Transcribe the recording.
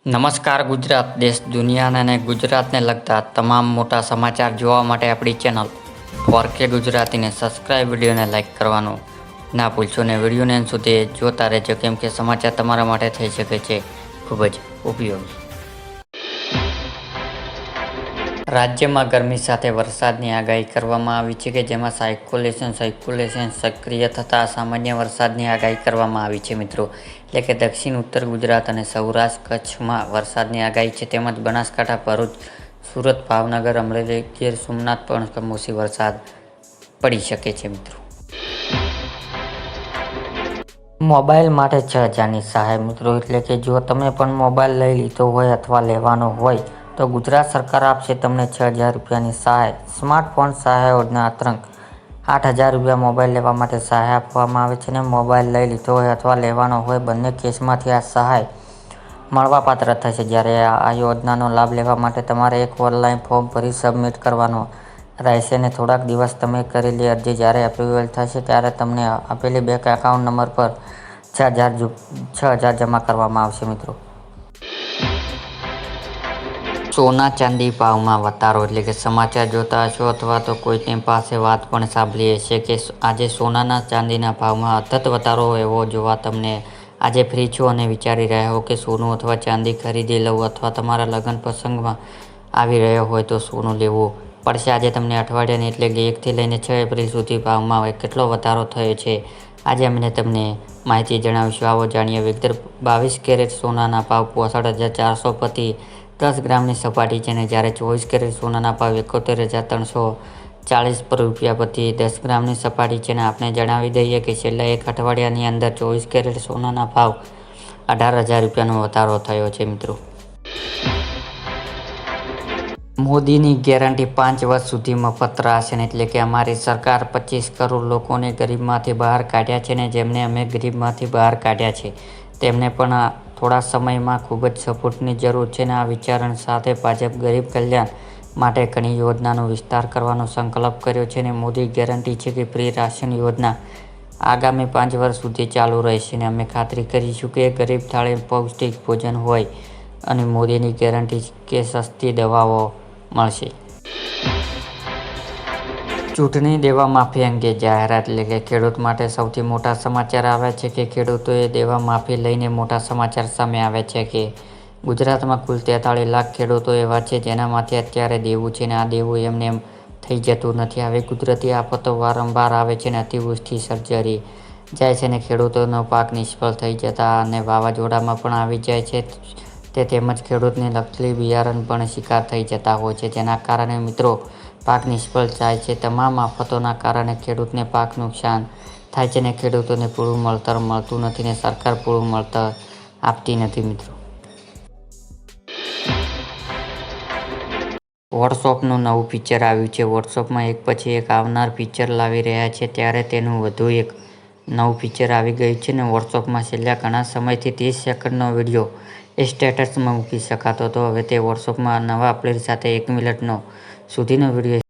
નમસ્કાર ગુજરાત, દેશ દુનિયાને અને ગુજરાતને લગતા તમામ મોટા સમાચાર જોવા માટે આપણી ચેનલ ફોરકે ગુજરાતીને સબસ્ક્રાઇબ, વિડીયોને લાઇક કરવાનું ના ભૂલશો અને વિડીયોને અંત સુધી જોતા રહેજો, કેમ કે સમાચાર તમારા માટે થઈ શકે છે ખૂબ જ ઉપયોગી. રાજ્યમાં ગરમી સાથે વરસાદની આગાહી કરવામાં આવી છે, કે જેમાં સાયક્લોન સક્રિય થતાં સામાન્ય વરસાદની આગાહી કરવામાં આવી છે મિત્રો. એટલે કે દક્ષિણ ઉત્તર ગુજરાત અને સૌરાષ્ટ્ર કચ્છમાં વરસાદની આગાહી છે. તેમજ બનાસકાંઠા, ભરૂચ, સુરત, ભાવનગર, અમરેલી, ગીર સોમનાથ પણ કમોસમી વરસાદ પડી શકે છે મિત્રો. મોબાઈલ માટે 6,000ની સહાય મિત્રો. એટલે કે જો તમે પણ મોબાઈલ લઈ લીધો હોય અથવા લેવાનો હોય તો ગુજરાત સરકાર આપશે તમને 6,000 રૂપિયાની સહાય. સ્માર્ટફોન સહાય યોજના અંતર્ગત 8,000 રૂપિયા મોબાઈલ લેવા માટે સહાય આપવામાં આવે છે. અને મોબાઈલ લઈ લીધો હોય અથવા લેવાનો હોય, બંને કેસમાંથી આ સહાય મળવાપાત્ર થશે. જ્યારે આ યોજનાનો લાભ લેવા માટે તમારે એક ઓનલાઈન ફોર્મ ભરી સબમિટ કરવાનો રહેશે અને થોડાક દિવસ તમે કરેલી અરજી જ્યારે એપ્રુવલ થશે ત્યારે તમને આપેલી બેંક એકાઉન્ટ નંબર પર 6,000 જમા કરવામાં આવશે મિત્રો. સોના ચાંદી ભાવમાં વધારો. એટલે કે સમાચાર જોતા હશો અથવા તો કોઈની પાસે વાત પણ સાંભળી હશે કે આજે સોનાના ચાંદીના ભાવમાં સતત વધારો એવો જોવા તમને આજે ફ્રી છો અને વિચારી રહ્યા હો કે સોનું અથવા ચાંદી ખરીદી લઉં, અથવા તમારા લગ્ન પ્રસંગમાં આવી રહ્યો હોય તો સોનું લેવું પડશે. આજે તમને અઠવાડિયાની એટલે કે 1 થી લઈને 6 એપ્રિલ સુધી ભાવમાં કેટલો વધારો થયો છે આજે અમને તમને માહિતી જણાવીશું. આવો જાણીએ વિગતે. 22 કેરેટ સોનાના ભાવ 65,400 પ્રતિ 10 ગ્રામની સપાટી છે, અને જ્યારે 24 કેરેટ સોનાના ભાવ 71,340 રૂપિયા પ્રતિ 10 ગ્રામની સપાટી છે. અને આપણે જણાવી દઈએ કે છેલ્લા એક અઠવાડિયાની અંદર 24 કેરેટ સોનાના ભાવ 18,000 રૂપિયાનો વધારો થયો છે મિત્રો. મોદીની ગેરંટી 5 વર્ષ સુધી મફત રાશન. એટલે કે અમારી સરકાર 25 કરોડ લોકોને ગરીબમાંથી બહાર કાઢ્યા છે, અને જેમને અમે ગરીબમાંથી બહાર કાઢ્યા છે તેમને પણ થોડા સમયમાં ખૂબ જ સપોર્ટની જરૂર છે. અને આ વિચારણ સાથે ભાજપ ગરીબ કલ્યાણ માટે ઘણી યોજનાનો વિસ્તાર કરવાનો સંકલ્પ કર્યો છે. અને મોદી ગેરંટી છે કે ફ્રી રાશન યોજના આગામી 5 વર્ષ સુધી ચાલુ રહેશે. અને અમે ખાતરી કરીશું કે ગરીબ થાળે પૌષ્ટિક ભોજન હોય, અને મોદીની ગેરંટી કે સસ્તી દવાઓ મળશે. ચૂંટણી દેવા માફી અંગે જાહેરાત. એટલે કે ખેડૂત માટે સૌથી મોટા સમાચાર આવ્યા છે કે ખેડૂતોએ દેવા માફી લઈને મોટા સમાચાર સામે આવ્યા છે કે ગુજરાતમાં કુલ 43 લાખ ખેડૂતો એવા છે જેનામાંથી અત્યારે દેવું છે, અને આ દેવું એમને એમ થઈ જતું નથી. આવી કુદરતી આફતો વારંવાર આવે છે અને અતિવૃષ્ટિ સર્જાઈ જાય છે અને ખેડૂતોનો પાક નિષ્ફળ થઈ જતા અને વાવાઝોડામાં પણ આવી જાય છે તે તેમજ ખેડૂતને નકલી બિયારણ પણ શિકાર થઈ જતા હોય છે, જેના કારણે મિત્રો પાક નિષ્ફળ જાય છે. તમામ આફતોના કારણે ખેડૂતને પાક નુકસાન થાય છે અને ખેડૂતોને પૂરું વળતર મળતું નથી અને સરકાર પૂરું વળતર આપતી નથી મિત્રો. વોટ્સએપનું નવું ફીચર આવ્યું છે. વોટ્સએપમાં એક પછી એક આવનાર ફીચર લાવી રહ્યા છે, ત્યારે તેનું વધુ એક નવું ફીચર આવી ગયું છે. અને વોટ્સએપમાં છેલ્લા ઘણા સમયથી 30 સેકન્ડનો વિડીયો સ્ટેટસમાં મૂકી શકાતો હતો. હવે તે વોટ્સએપમાં નવા અપડેટ સાથે 1 મિનિટ સુધીનો વિડીયો